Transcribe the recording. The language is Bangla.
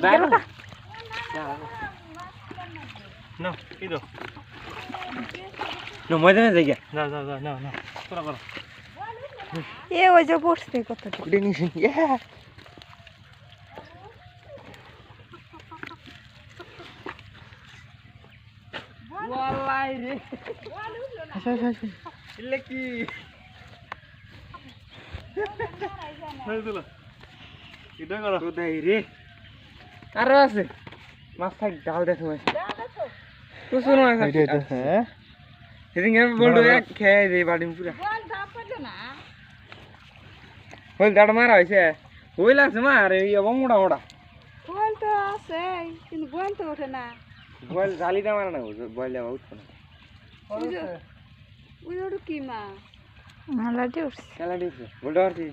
গেল না না কি দাও না ময়দানে যাই গা না না না না না তোরা করো এ ওই যে পড়ছে কতটা উঠে নিছি ওয়াল্লাই রে আচ্ছা আচ্ছা আচ্ছা ইলে কি হয়ে দিল এটা করো তো দেই রে আরো আছে মাছ থাক ডাল দেখো তো শুনো এটা হ্যাঁ সেদিন আমি বলতো এক খেয়ে দে বাড়ি পুরা হইল দাঁড় মারা হয়েছে হইল আছে মা আরে ইয়ে মোটা মোটা বল তো আছে কিন্তু বল তো ওঠে না বল জালিটা মারা না বলে উঠতো না ওই ওটা কি মা নালাটি উঠছে খেলা দিচ্ছে বলতে পারছি